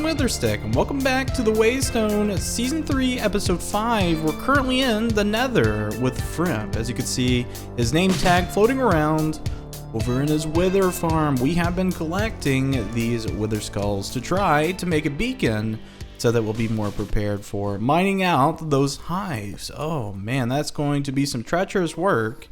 I'm Wafflestick, and welcome back to the WayStone Season 3, Episode 5. We're currently in the Nether with Frimp. As you can see, his name tag floating around over in his wither farm. We have been collecting these wither skulls to try to make a beacon so that we'll be more prepared for mining out those hives. Oh man, that's going to be some treacherous work.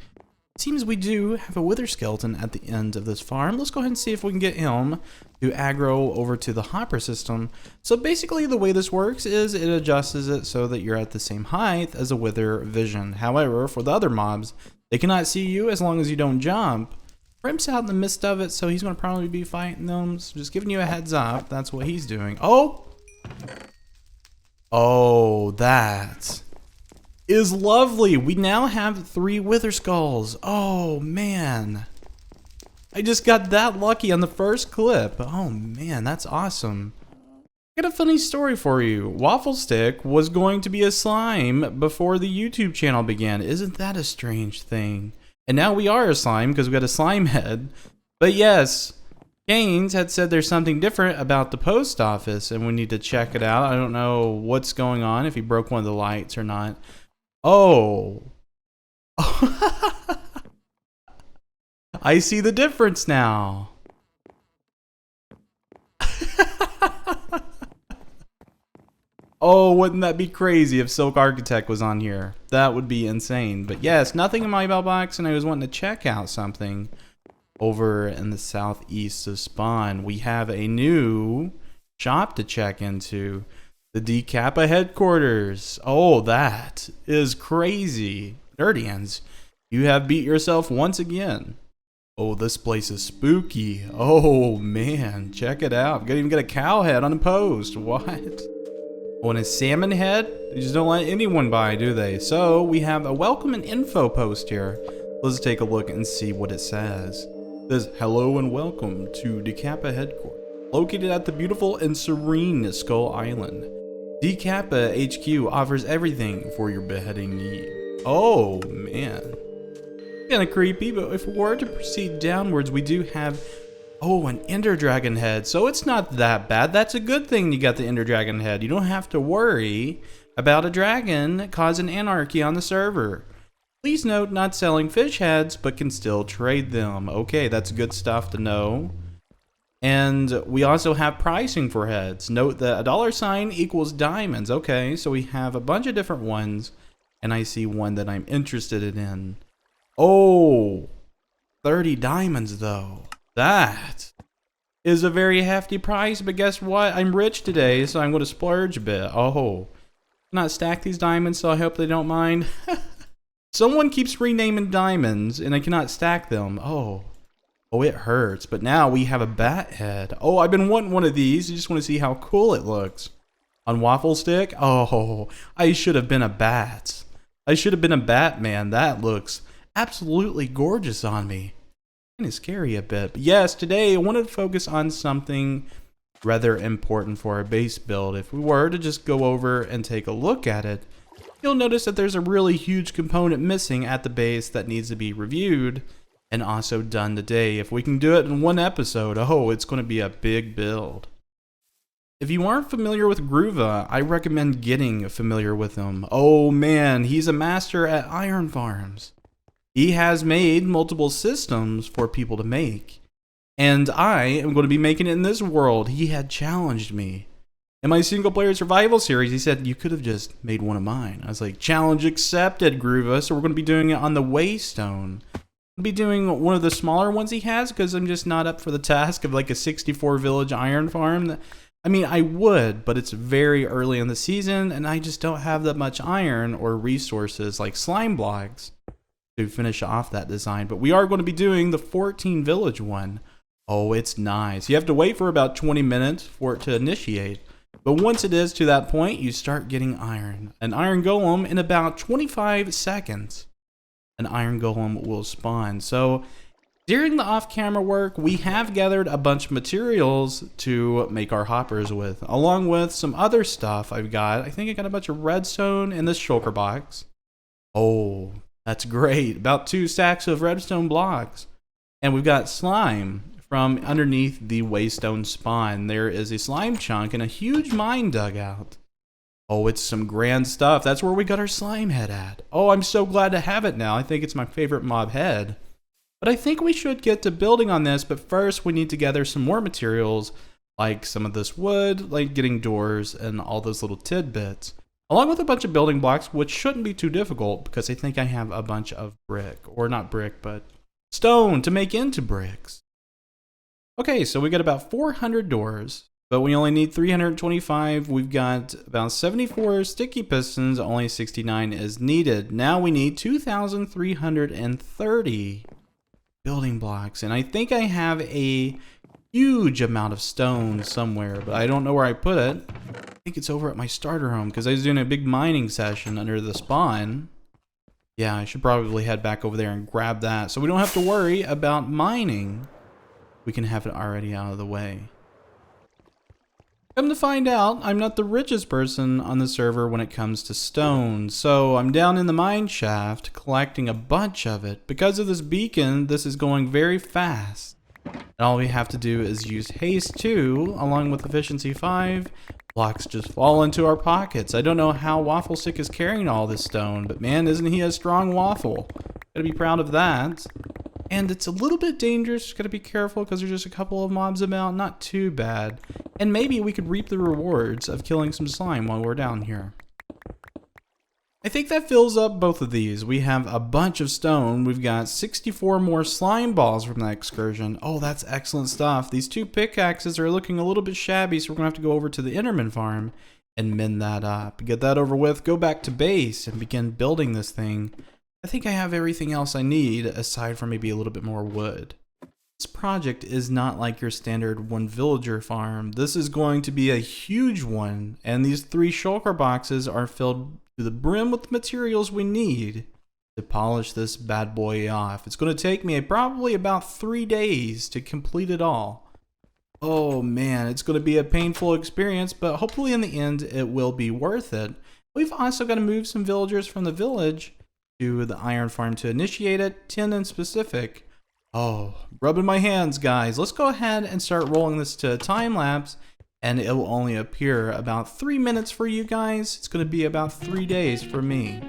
Seems we do have a wither skeleton at the end of this farm. Let's go ahead and see if we can get him to aggro over to the hopper system. So basically the way this works is it adjusts it so that you're at the same height as a wither vision. However, for the other mobs, they cannot see you as long as you don't jump. Frimp's out in the midst of it, so he's going to probably be fighting them. So just giving you a heads up, that's what he's doing. Oh, that is lovely. We now have 3 wither skulls. Oh man, I just got that lucky on the first clip. Oh man, that's awesome. I got a funny story for you. Wafflestick was going to be a slime before the YouTube channel began. Isn't that a strange thing? And now we are a slime because we got a slime head. But yes, Gaines had said there's something different about the post office and we need to check it out. I don't know what's going on, if he broke one of the lights or not. Oh. I see the difference now. Oh, wouldn't that be crazy if Silk Architect was on here? That would be insane. But yes, nothing in my mailbox, and I was wanting to check out something over in the southeast of Spawn. We have a new shop to check into. The Decappa headquarters. Oh, that is crazy. Nerdians, you have beat yourself once again. Oh, this place is spooky. Oh man, check it out. Got even got a cow head on a post. What? Oh, and a salmon head? They just don't let anyone buy, do they? So we have a welcome and info post here. Let's take a look and see what it says. It says, hello and welcome to Decappa headquarters, located at the beautiful and serene Skull Island. Decappa HQ offers everything for your beheading need. Oh man, kind of creepy, but if we were to proceed downwards, we do have, oh, an Ender Dragon head. So it's not that bad. That's a good thing you got the Ender Dragon head. You don't have to worry about a dragon causing anarchy on the server. Please note, not selling fish heads, but can still trade them. Okay, that's good stuff to know. And we also have pricing for heads. Note that $sign equals diamonds. Okay, so we have a bunch of different ones, and I see one that I'm interested in. Oh, 30 diamonds though. That is a very hefty price, but guess what? I'm rich today, so I'm going to splurge a bit. Oh, not stack these diamonds, so I hope they don't mind. Someone keeps renaming diamonds, and I cannot stack them. Oh, it hurts. But now we have a bat head. Oh, I've been wanting one of these. I just want to see how cool it looks on Wafflestick. Oh, I should have been a bat. I should have been a Batman. That looks absolutely gorgeous on me. Kind of scary a bit. But yes, today I wanted to focus on something rather important for our base build. If we were to just go over and take a look at it, you'll notice that there's a really huge component missing at the base that needs to be reviewed and also done today. If we can do it in one episode, oh, it's going to be a big build. If you aren't familiar with Gruva, I recommend getting familiar with him. Oh man, he's a master at iron farms. He has made multiple systems for people to make. And I am going to be making it in this world. He had challenged me. In my single player survival series, he said, you could have just made one of mine. I was like, challenge accepted, Gruva. So we're going to be doing it on the WayStone. I'll be doing one of the smaller ones he has because I'm just not up for the task of like a 64 village iron farm. I mean, I would, but it's very early in the season and I just don't have that much iron or resources like slime blocks to finish off that design. But we are going to be doing the 14 village one. Oh, it's nice. You have to wait for about 20 minutes for it to initiate. But once it is to that point, you start getting iron. An iron golem in about 25 seconds. An iron golem will spawn. So during the off-camera work, we have gathered a bunch of materials to make our hoppers with, along with some other stuff I've got. I think I got a bunch of redstone in this shulker box. Oh, that's great. About 2 stacks of redstone blocks. And we've got slime from underneath the WayStone spawn. There is a slime chunk and a huge mine dugout. Oh, it's some grand stuff. That's where we got our slime head at. Oh, I'm so glad to have it now. I think it's my favorite mob head. But I think we should get to building on this, but first we need to gather some more materials, like some of this wood, like getting doors and all those little tidbits, along with a bunch of building blocks, which shouldn't be too difficult because I think I have a bunch of brick, or not brick, but stone to make into bricks. Okay, so we got about 400 doors, but we only need 325. We've got about 74 sticky pistons, only 69 is needed. Now we need 2,330 building blocks, and I think I have a huge amount of stone somewhere, but I don't know where I put it. I think it's over at my starter home because I was doing a big mining session under the spawn. Yeah, I should probably head back over there and grab that so we don't have to worry about mining. We can have it already out of the way. Come to find out, I'm not the richest person on the server when it comes to stone, so I'm down in the mine shaft collecting a bunch of it. Because of this beacon, this is going very fast. And all we have to do is use haste 2 along with efficiency 5. Blocks just fall into our pockets. I don't know how Wafflestick is carrying all this stone, but man, isn't he a strong waffle. Gotta be proud of that. And it's a little bit dangerous, gotta be careful because there's just a couple of mobs about, not too bad. And maybe we could reap the rewards of killing some slime while we're down here. I think that fills up both of these. We have a bunch of stone. We've got 64 more slime balls from that excursion. Oh, that's excellent stuff. These 2 pickaxes are looking a little bit shabby, so we're gonna have to go over to the Enderman farm and mend that up. Get that over with, go back to base and begin building this thing. I think I have everything else I need aside from maybe a little bit more wood. This project is not like your standard 1 villager farm. This is going to be a huge one, and these 3 shulker boxes are filled to the brim with the materials we need to polish this bad boy off. It's going to take me probably about 3 days to complete it all. Oh man, it's going to be a painful experience, but hopefully in the end it will be worth it. We've also got to move some villagers from the village to the iron farm to initiate it, 10 in specific. Oh, rubbing my hands, guys. Let's go ahead and start rolling this to a time lapse, and it will only appear about 3 minutes for you guys. It's going to be about 3 days for me.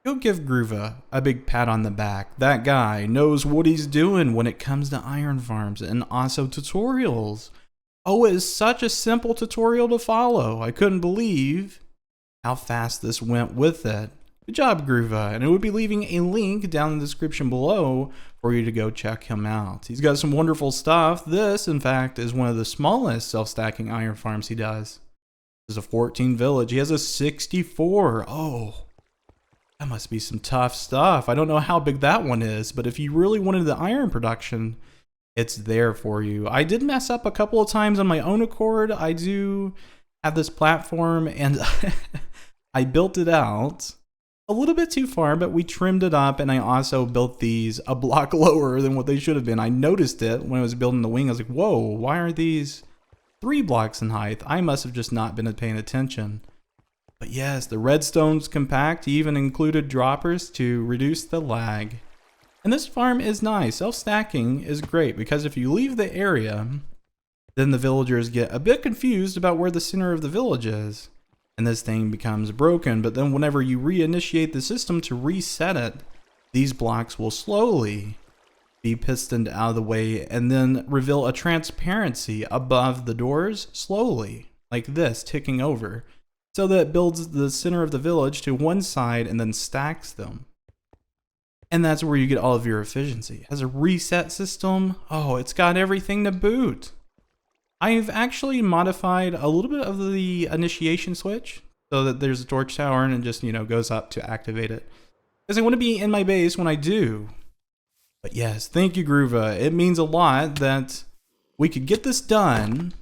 Go give Gruva a big pat on the back. That guy knows what he's doing when it comes to iron farms and also tutorials. Oh, it is such a simple tutorial to follow. I couldn't believe how fast this went with it. Good job, Gruva, and I will be leaving a link down in the description below for you to go check him out. He's got some wonderful stuff. This, in fact, is one of the smallest self-stacking iron farms he does. This is a 14 village. He has a 64. Oh, that must be some tough stuff. I don't know how big that one is, but if you really wanted the iron production, it's there for you. I did mess up a couple of times on my own accord. I do have this platform, and I built it out a little bit too far, but we trimmed it up, and I also built these a block lower than what they should have been. I noticed it when I was building the wing. I was like, whoa, why are these 3 blocks in height? I must have just not been paying attention. But yes, the redstone's compact. He even included droppers to reduce the lag. And this farm is nice. Self-stacking is great because if you leave the area, then the villagers get a bit confused about where the center of the village is. And this thing becomes broken, but then whenever you reinitiate the system to reset it, these blocks will slowly be pistoned out of the way and then reveal a transparency above the doors slowly, like this, ticking over, so that it builds the center of the village to one side and then stacks them. And that's where you get all of your efficiency. As a reset system, oh, it's got everything to boot. I've actually modified a little bit of the initiation switch so that there's a torch tower and it just, goes up to activate it. Because I want to be in my base when I do. But yes, thank you, Gruva. It means a lot that we could get this done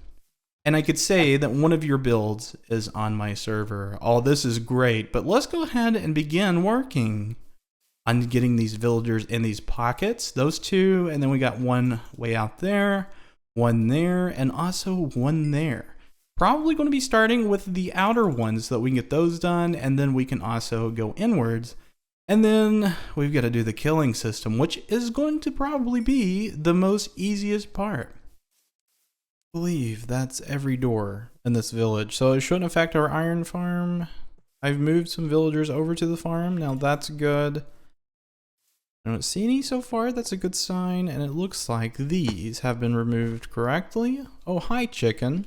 and I could say that one of your builds is on my server. Oh, this is great. But let's go ahead and begin working on getting these villagers in these pockets. Those 2, and then we got one way out there. One there, and also one there. Probably going to be starting with the outer ones so that we can get those done, and then we can also go inwards. And then we've got to do the killing system, which is going to probably be the most easiest part. I believe that's every door in this village, so it shouldn't affect our iron farm. I've moved some villagers over to the farm. Now that's good. I don't see any so far. That's a good sign. And it looks like these have been removed correctly. Oh, hi, chicken.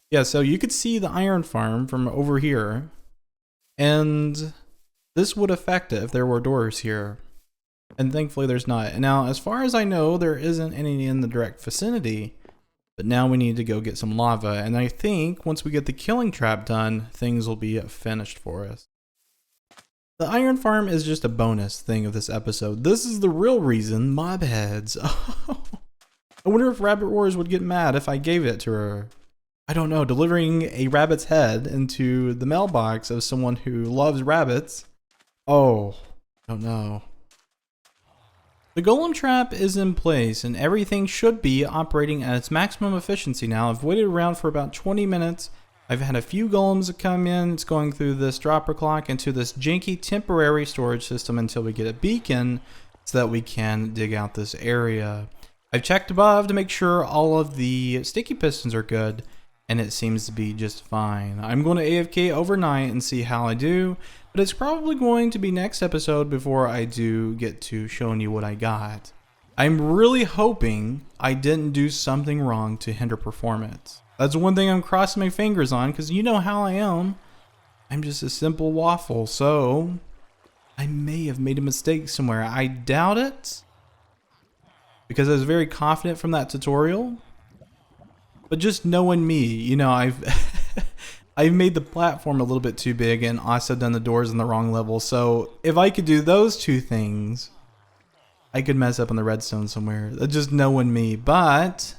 Yeah, so you could see the iron farm from over here. And this would affect it if there were doors here. And thankfully there's not. And now, as far as I know, there isn't any in the direct vicinity. But now we need to go get some lava. And I think once we get the killing trap done, things will be finished for us. The iron farm is just a bonus thing of this episode. This is the real reason, mob heads. Oh, I wonder if Rabbit Wars would get mad if I gave it to her. I don't know, delivering a rabbit's head into the mailbox of someone who loves rabbits. Oh, I don't know. The golem trap is in place and everything should be operating at its maximum efficiency now. I've waited around for about 20 minutes. I've had a few golems come in. It's going through this dropper clock into this janky temporary storage system until we get a beacon so that we can dig out this area. I've checked above to make sure all of the sticky pistons are good, and it seems to be just fine. I'm going to AFK overnight and see how I do, but it's probably going to be next episode before I do get to showing you what I got. I'm really hoping I didn't do something wrong to hinder performance. That's one thing I'm crossing my fingers on, because you know how I am. I'm just a simple waffle, so I may have made a mistake somewhere. I doubt it, because I was very confident from that tutorial. But just knowing me, I've I've made the platform a little bit too big and also done the doors in the wrong level. So if I could do those 2 things, I could mess up on the redstone somewhere. That's just knowing me, but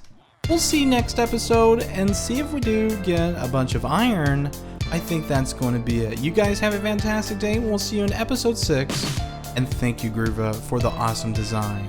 we'll see next episode and see if we do get a bunch of iron. I think that's going to be it. You guys have a fantastic day. We'll see you in episode 6. And thank you, Gruva, for the awesome design.